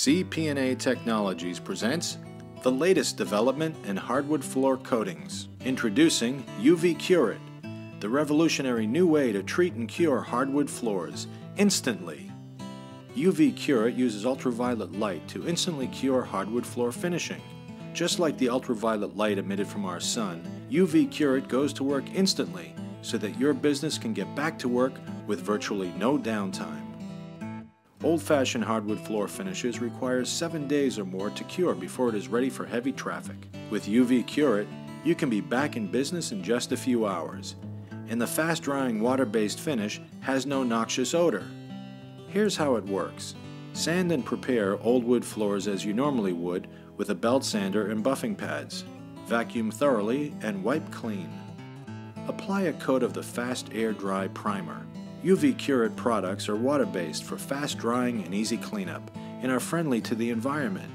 CP&A Technologies presents the latest development in hardwood floor coatings. Introducing UV Cure It, the revolutionary new way to treat and cure hardwood floors instantly. UV Cure It uses ultraviolet light to instantly cure hardwood floor finishing. Just like the ultraviolet light emitted from our sun, UV Cure It goes to work instantly so that your business can get back to work with virtually no downtime. Old-fashioned hardwood floor finishes require 7 days or more to cure before it is ready for heavy traffic. With UV Cure It, you can be back in business in just a few hours. And the fast-drying water-based finish has no noxious odor. Here's how it works. Sand and prepare old wood floors as you normally would with a belt sander and buffing pads. Vacuum thoroughly and wipe clean. Apply a coat of the fast air-dry primer. UV Cure It products are water-based for fast drying and easy cleanup and are friendly to the environment.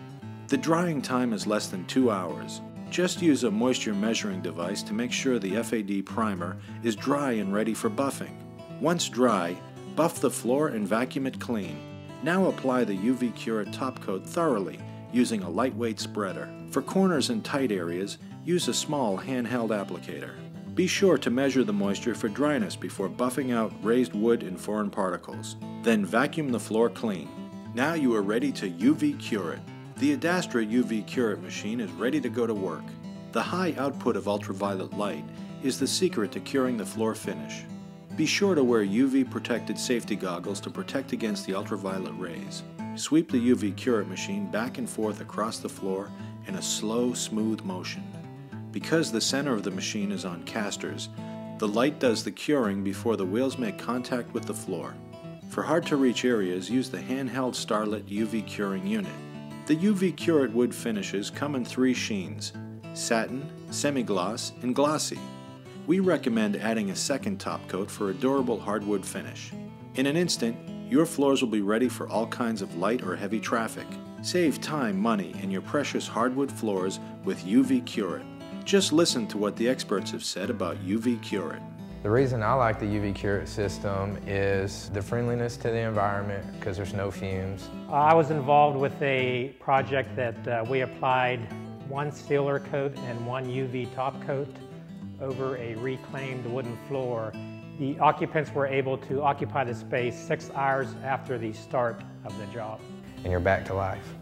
The drying time is less than 2 hours. Just use a moisture measuring device to make sure the FAD primer is dry and ready for buffing. Once dry, buff the floor and vacuum it clean. Now apply the UV Cure It top coat thoroughly using a lightweight spreader. For corners and tight areas, use a small handheld applicator. Be sure to measure the moisture for dryness before buffing out raised wood and foreign particles. Then vacuum the floor clean. Now you are ready to UV Cure It. The Adastra UV Cure It machine is ready to go to work. The high output of ultraviolet light is the secret to curing the floor finish. Be sure to wear UV protected safety goggles to protect against the ultraviolet rays. Sweep the UV Cure It machine back and forth across the floor in a slow, smooth motion. Because the center of the machine is on casters, the light does the curing before the wheels make contact with the floor. For hard-to-reach areas, use the handheld Starlit UV curing unit. The UV Cure It wood finishes come in 3 sheens: satin, semi-gloss, and glossy. We recommend adding a second top coat for a durable hardwood finish. In an instant, your floors will be ready for all kinds of light or heavy traffic. Save time, money, and your precious hardwood floors with UV Cure It. Just listen to what the experts have said about UV Cure It. The reason I like the UV Cure It system is the friendliness to the environment because there's no fumes. I was involved with a project that we applied 1 sealer coat and 1 UV top coat over a reclaimed wooden floor. The occupants were able to occupy the space 6 hours after the start of the job. And you're back to life.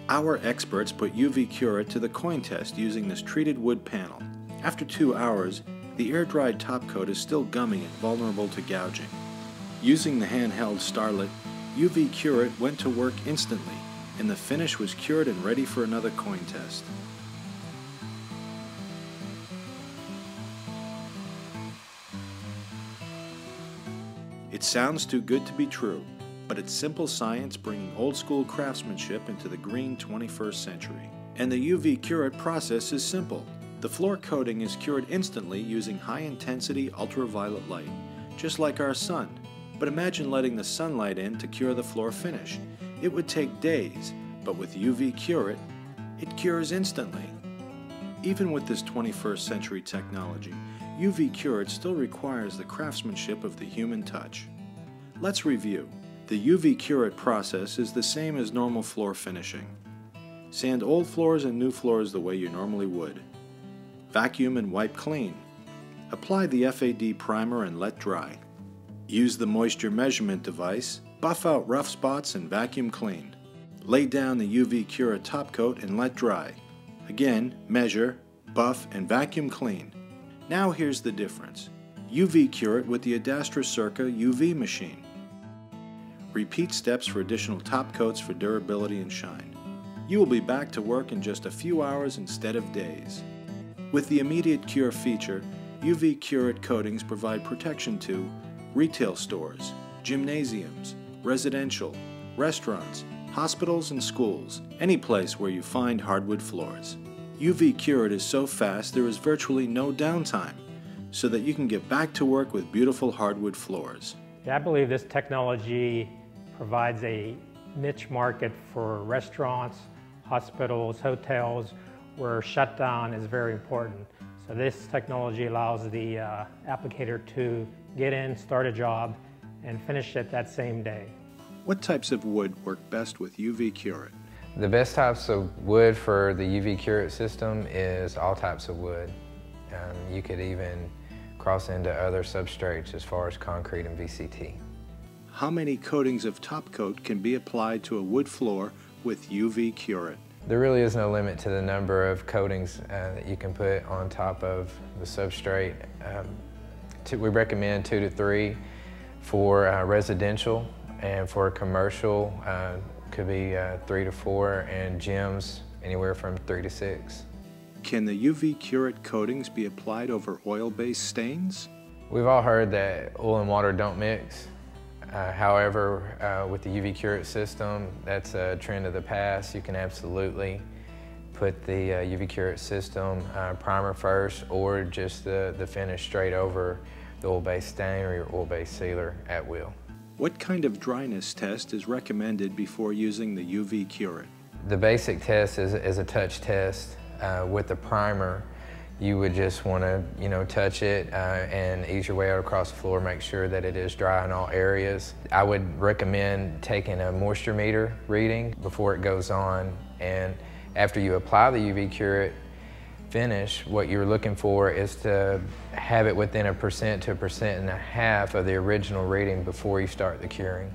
Our experts put UV Cure It to the coin test using this treated wood panel. After 2 hours, the air-dried top coat is still gummy and vulnerable to gouging. Using the handheld Starlit, UV Cure It went to work instantly, and the finish was cured and ready for another coin test. It sounds too good to be true, but it's simple science bringing old-school craftsmanship into the green 21st century. And the UV Cure It process is simple. The floor coating is cured instantly using high-intensity ultraviolet light, just like our sun. But imagine letting the sunlight in to cure the floor finish. It would take days, but with UV Cure It, it cures instantly. Even with this 21st century technology, UV Cure It still requires the craftsmanship of the human touch. Let's review. The UV Cure It process is the same as normal floor finishing. Sand old floors and new floors the way you normally would. Vacuum and wipe clean. Apply the FAD primer and let dry. Use the moisture measurement device, buff out rough spots and vacuum clean. Lay down the UV Cure It top coat and let dry. Again, measure, buff, and vacuum clean. Now here's the difference. UV Cure It with the Adastra Circa UV machine. Repeat steps for additional top coats for durability and shine. You will be back to work in just a few hours instead of days. With the immediate cure feature, UV Cure It coatings provide protection to retail stores, gymnasiums, residential, restaurants, hospitals and schools, any place where you find hardwood floors. UV Cure It is so fast there is virtually no downtime, so that you can get back to work with beautiful hardwood floors. I believe this technology provides a niche market for restaurants, hospitals, hotels, where shutdown is very important. So this technology allows the applicator to get in, start a job, and finish it that same day. What types of wood work best with UV Cure It? The best types of wood for the UV Curate system is all types of wood. You could even cross into other substrates as far as concrete and VCT. How many coatings of top coat can be applied to a wood floor with UV Curate? There really is no limit to the number of coatings that you can put on top of the substrate. We recommend 2 to 3 for residential, and for commercial could be 3 to 4, and gyms anywhere from 3 to 6. Can the UV Curate coatings be applied over oil-based stains? We've all heard that oil and water don't mix. However, with the UV Curate system, that's a trend of the past. You can absolutely put the UV Curate system primer first, or just the finish straight over the oil-based stain or your oil-based sealer at will. What kind of dryness test is recommended before using the UV Curate? The basic test is a touch test. With the primer, you would just want to, touch it and ease your way out across the floor, make sure that it is dry in all areas. I would recommend taking a moisture meter reading before it goes on, and after you apply the UV Curate finish, what you're looking for is to have it within 1% to 1.5% of the original reading before you start the curing.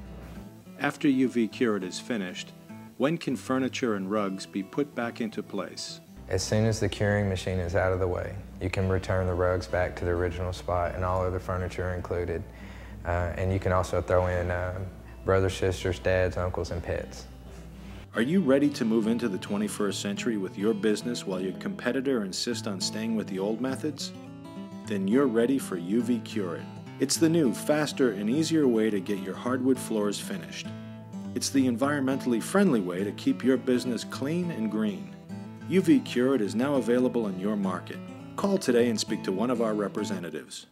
After UV Curate is finished, when can furniture and rugs be put back into place? As soon as the curing machine is out of the way, you can return the rugs back to the original spot, and all other furniture included. And you can also throw in brothers, sisters, dads, uncles, and pets. Are you ready to move into the 21st century with your business while your competitor insists on staying with the old methods? Then you're ready for UV Curate. It's the new, faster, and easier way to get your hardwood floors finished. It's the environmentally friendly way to keep your business clean and green. UV Curate is now available in your market. Call today and speak to one of our representatives.